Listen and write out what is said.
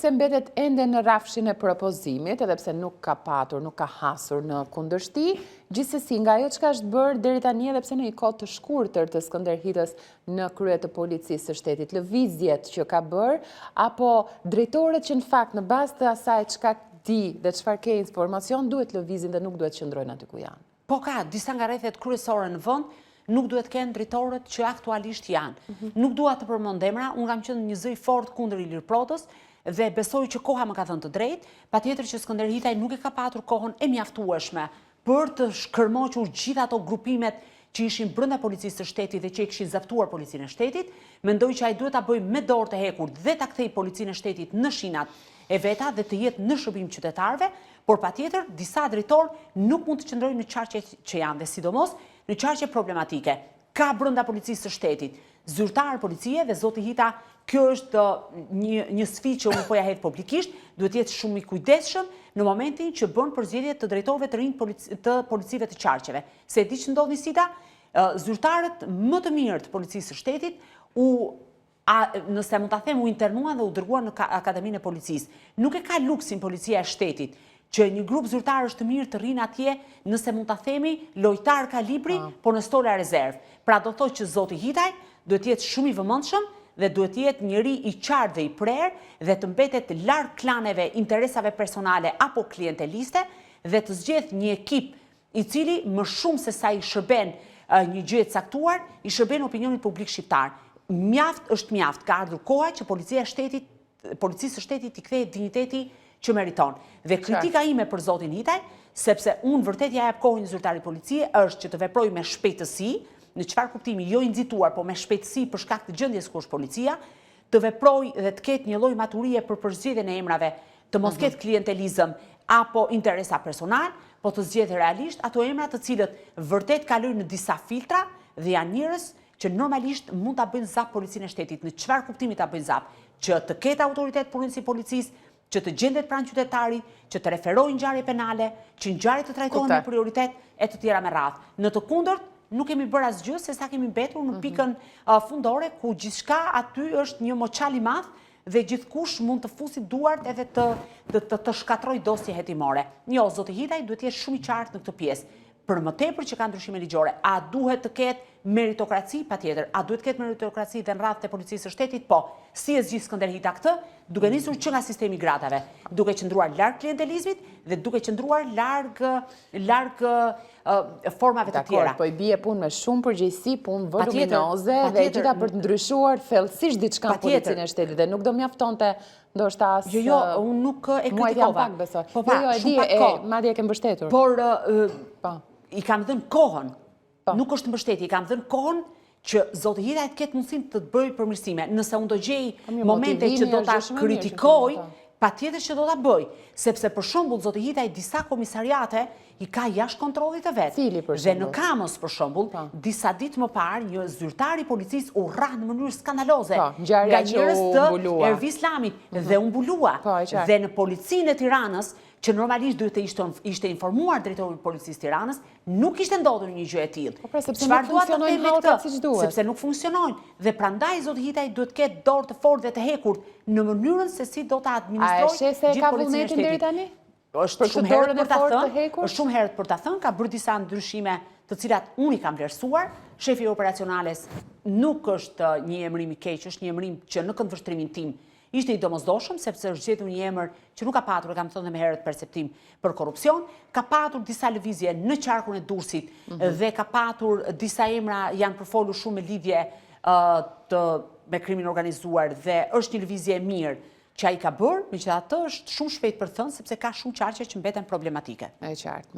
se mbetet ende në rafshin e propozimit, edhe pse nuk ka patur, nuk ka hasur në kundërshti, gjithsesi nga ajo çka është bërë deri tani edhe pse në një kohë të shkurtër të Skënder Hitës në krye të policisë së shtetit, lëvizjet që ka bërë, apo drejtorët që në fakt në bazë të asaj çka di dhe çfarë ke informacion duhet lëvizin dhe nuk duhet qëndrojnë aty ku janë. Po ka disa nga rrethet kryesore në vend, nuk duhet kenë drejtorët që aktualisht janë. Nuk dua të përmend emra, unë kam qenë një zë i fortë kundër Ilir Protës dhe besoj që koha më ka thënë të drejtë, patjetër që Skënder Hitaj nuk e ka patur kohën e mjaftueshme për të shkërmoqur gjithë ato grupimet që ishin brenda policisë së shtetit dhe që i kishin zaptuar policinë e shtetit. Mendoj që ai duhet ta bëjë me dorë të hekur dhe ta kthejë policinë e shtetit në shinat e veta dhe të jetë në shërbim qytetarëve, por patjetër disa drejtorë nuk mund të qëndrojnë në qarqe që janë dhe sidomos në qarqe problematike. Ka brenda policisë së shtetit zyrtarë policie dhe zoti Hita, kjo është një sfidë që unë po ja hedh publikisht, duhet jetë shumë i kujdesshëm në momentin që bën përzgjedhje të drejtorëve të rinj të policive të qarqeve. Se e di që ndodhi Sita, zyrtarët më të mirë të policisë së shtetit nëse mund ta them u internuan dhe u dërguan në Akademinë e Policisë. Nuk e ka luksin policia e shtetit që një grup zyrtarësh të mirë të rinë atje, nëse mund ta themi lojtar kalibri, por në stola rezervë. Pra do thotë që zoti Hitaj duhet jetë shumë i vëmendshëm dhe duhet jetë njëri i qartë dhe i prerë dhe të mbetet larg klaneve, interesave personale apo klienteliste dhe të zgjedh një ekip i cili më shumë se sa i shërben një gjë e caktuar, i shërben opinionit publik shqiptar. Mjaft është mjaft, ka ardhur koha që policisë së shtetit i kthehet dinjiteti që meriton. Dhe kritika ime për zotin Hitaj, sepse unë vërtet ja jap kohën një zyrtari policie, është që të veprojë me shpejtësi, në çfarë kuptimi, jo i nxituar, po me shpejtësi për shkak të gjendjes ku është policia, të veprojë dhe të ketë një lloj maturie për përzgjedhjen e emrave, të mos ketë klientelizëm apo interesa personal, po të zgjedhë realisht ato emra të cilët vërtet kalojnë në disa filtra dhe janë njerëz që normalisht mund ta bëjnë zap policinë e shtetit. Në çfarë kuptimi ta bëjnë zap? Që të ketë autoritet punësi policisë, që të gjendet pranë qytetarit, që të referojnë ngjarje penale, që ngjarjet të trajtohen me prioritet e të tjera me radhë. Në të kundërt, nuk kemi bërë asgjë se sa kemi mbetur në pikën fundore ku gjithçka aty është një moçal i madh dhe gjithkush mund të fusi duart edhe të shkatrojë dosje hetimore. Jo, zoti Hitaj duhet të jetë shumë i qartë në këtë pjesë. Për më tepër që ka ndryshime ligjore, a duhet të ketë meritokraci? Patjetër. A duhet të ketë meritokraci dhe në radhët e policisë së shtetit? Po. Si e zgjidh Skënder Hita këtë? Duke nisur që nga sistemi i gradave, duke qëndruar larg klientelizmit dhe duke qëndruar larg formave të tjera. Po i bie punë me shumë përgjegjësi, punë voluminoze dhe gjitha për të ndryshuar thellësisht diçka në policinë e shtetit dhe nuk do mjaftonte ndoshta as Jo, unë nuk e kritikova. Po jo, e di, madje e ke mbështetur. Por i kam dhënë kohën. Nuk është mbështetje, i kam dhënë kohën që zoti Hitaj të ketë mundësinë të bëjë përmirësime. Nëse unë do gjej momente që do ta kritikoj, patjetër që do ta bëj, sepse për shembull zoti Hitaj disa komisariate i ka jashtë kontrollit të vet. Dhe në Kamës për shembull, disa ditë më parë një zyrtar i policisë u rrah në mënyrë skandaloze nga njerëz të Ervi Islamit dhe u mbulua. Dhe në policinë e Tiranës, që normalisht duhet të ishte informuar drejtori i policisë Tiranës, nuk ishte ndodhur një gjë e tillë. Çfarë dua të them me këtë? Sepse nuk funksionojnë. Dhe prandaj zoti Hitaj duhet të ketë dorë të fortë dhe të hekur në mënyrën se si do ta administrojë gjithë policinë e shtetit. Është shumë herët për ta thënë, është shumë herët për ta thënë, ka bërë disa ndryshime të cilat unë i kam vlerësuar. Shefi i operacionales nuk është një emërim i keq, është një emërim që në këndvështrimin tim ishte i domosdoshëm, sepse është gjetur një emër që nuk ka patur, e kam thënë më herët, perceptim për korrupsion, ka patur disa lëvizje në qarkun e Durrësit dhe ka patur disa emra janë përfolur shumë me lidhje me krimin organizuar dhe është një lëvizje e mirë që ai ka bërë, megjithatë është shumë shpejt për thënë sepse ka shumë qarqe që mbeten problematike. Është qartë.